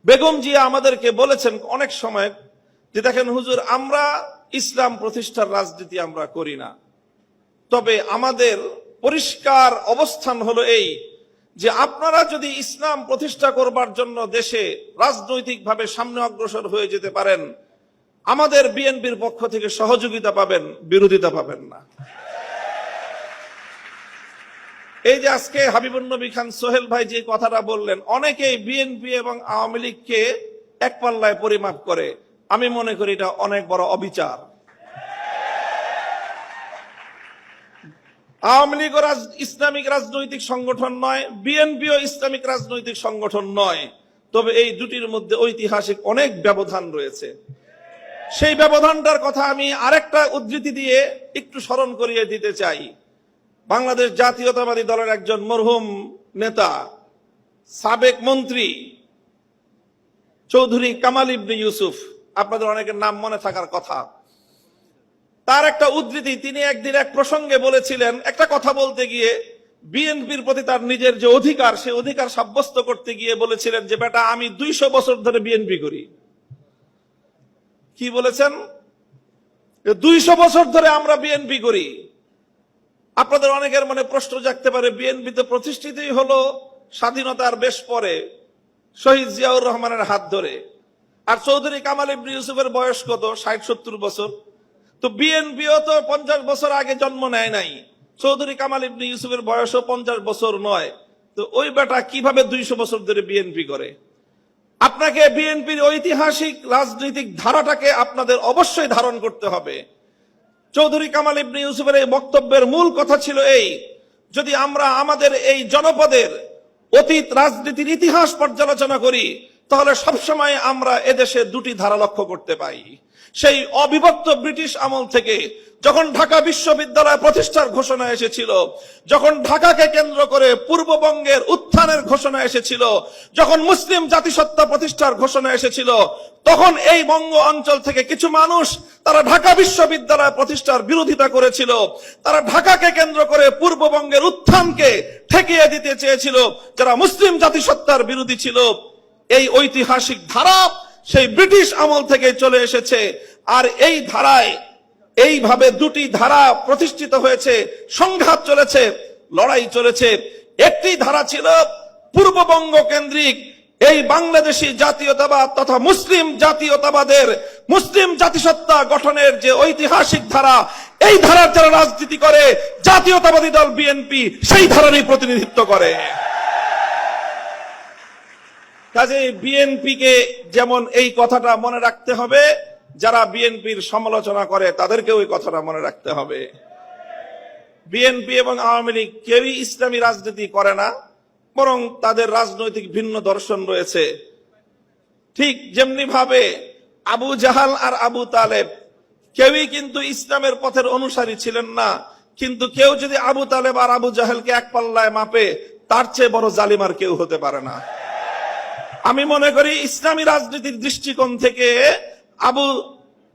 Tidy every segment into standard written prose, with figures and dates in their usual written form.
বেগম জিয়া আমাদেরকে বলেছেন অনেক সময় যে দেখেন হুজুর, আমরা ইসলাম প্রতিষ্ঠার রাজনীতি আমরা করি না, তবে আমাদের পরিষ্কার অবস্থান হলো এই যে আপনারা যদি ইসলাম প্রতিষ্ঠা করবার জন্য দেশে রাজনৈতিকভাবে সামনে অগ্রসর হয়ে যেতে পারেন, আমাদের বিএনপির পক্ষ থেকে সহযোগিতা পাবেন, বিরোধিতা পাবেন না। এই যে আজকে হাবিবুন নবী খান সোহেল ভাই যে কথাটা বললেন, অনেকেই বিএনপি এবং আওয়ামী লীগকে এক পাল্লায় পরিমাপ করে। আমি মনে করি এটা অনেক বড় অবিচার। আওয়ামী লীগও ইসলামিক রাজনৈতিক সংগঠন নয়, বিএনপিও ইসলামিক রাজনৈতিক সংগঠন নয়, তবে এই দুটির মধ্যে ঐতিহাসিক অনেক ব্যবধান রয়েছে। সেই ব্যবধানটার কথা আমি আরেকটা উদ্ধৃতি দিয়ে একটু স্মরণ করিয়ে দিতে চাই। বাংলাদেশ জাতীয়তাবাদী দলের একজন মরহুম নেতা, সাবেক মন্ত্রী চৌধুরী কামাল ইবনে ইউসুফ, আপনাদের অনেকের নাম মনে থাকার কথা, তার একটা উদ্ধৃতি, তিনি একদিন এক প্রসঙ্গে বলেছিলেন, একটা কথা বলতে গিয়ে বিএনপির প্রতি তার নিজের যে অধিকার, সে অধিকার সাব্যস্ত করতে গিয়ে বলেছিলেন যে বেটা, আমি 200 বছর ধরে বিএনপি করি। কি বলেছেন? 200 বছর ধরে আমরা বিএনপি করি। আপনাদের অনেকের মনে প্রশ্ন জাগতে পারে, বিএনপি তো প্রতিষ্ঠিতই হলো স্বাধীনতার বেশ পরে, শহীদ জিয়াউর রহমানের হাত ধরে। আর চৌধুরী কামাল ইবনে ইউসুফের বয়স কত? 60-70 বছর। তো বিএনপিও তো 50 বছর আগে জন্ম নেয় নাই। চৌধুরী কামাল ইবনে ইউসুফের বয়সও 50 বছর নয়। তো ওই বেটা কিভাবে 200 বছর ধরে বিএনপি করে? আপনাকে বিএনপির ঐতিহাসিক রাজনৈতিক ধারাটাকে আপনাদের অবশ্যই ধারণ করতে হবে। চৌধুরী কামাল ইবনে ইউসুফের এই বক্তব্যের মূল কথা ছিল এই, যদি আমরা আমাদের এই জনপদের অতীত রাজনীতির ইতিহাস পর্যালোচনা করি, তাহলে সবসময় আমরা এদেশে দুটি ধারা লক্ষ্য করতে পাই। সেই অবিভক্ত ব্রিটিশ আমল থেকে যখন ঢাকা বিশ্ববিদ্যালয় প্রতিষ্ঠার ঘোষণা এসেছিল, যখন ঢাকাকে কেন্দ্র করে পূর্ববঙ্গের উত্থানের ঘোষণা এসেছিল, যখন মুসলিম জাতিসত্তা প্রতিষ্ঠার ঘোষণা এসেছিল, তখন এই বঙ্গ অঞ্চল থেকে কিছু মানুষ তারা ঢাকা বিশ্ববিদ্যালয় প্রতিষ্ঠার বিরোধিতা করেছিল। তারা ঢাকাকে কেন্দ্র করে পূর্ববঙ্গের উত্থানকে ঠেকিয়ে দিতে চেয়েছিল, যারা মুসলিম জাতিসত্তার বিরোধী ছিল। এই ঐতিহাসিক ধারা সেই ব্রিটিশ আমল থেকে চলে এসেছে। আর এই ধারায় এইভাবে দুটি ধারা প্রতিষ্ঠিত হয়েছে, সংঘাত চলেছে, লড়াই চলেছে। একটি ধারা ছিল পূর্ববঙ্গ কেন্দ্রিক এই বাংলাদেশি জাতীয়তাবাদ তথা মুসলিম জাতীয়তাবাদের, মুসলিম জাতিসত্তা গঠনের যে ঐতিহাসিক ধারা, এই ধারার যারা রাজনীতি করে, জাতীয়তাবাদী দল বিএনপি সেই ধারারই প্রতিনিধিত্ব করে। কাজে বিএনপিকে যেমন এই কথাটা মনে রাখতে হবে, যারা বিএনপির সমালোচনা করে তাদেরকেও এই কথাটা মনে রাখতে হবে। বিএনপি এবং আওয়ামী লীগ কেউই ইসলামী রাজনীতি করে না, বরং তাদের রাজনৈতিক ভিন্ন দর্শন রয়েছে। ঠিক যেমনি ভাবে আবু জাহাল আর আবু তালেব কেউই কিন্তু ইসলামের পথের অনুসারী ছিলেন না, কিন্তু কেউ যদি আবু তালেব আর আবু জাহেলকে এক পাল্লায় মাপে, তার চেয়ে বড় জালিম আর কেউ হতে পারে না। আমি মনে করি ইসলামী রাজনীতির দৃষ্টিকোণ থেকে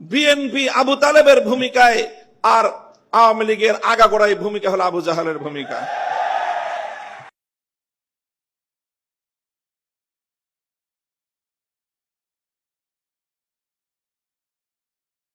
বিএনপি আবু তালেবের ভূমিকায়, আর আওয়ামী লীগের আগাগোড়াই ভূমিকা হলো আবু জাহালের ভূমিকা।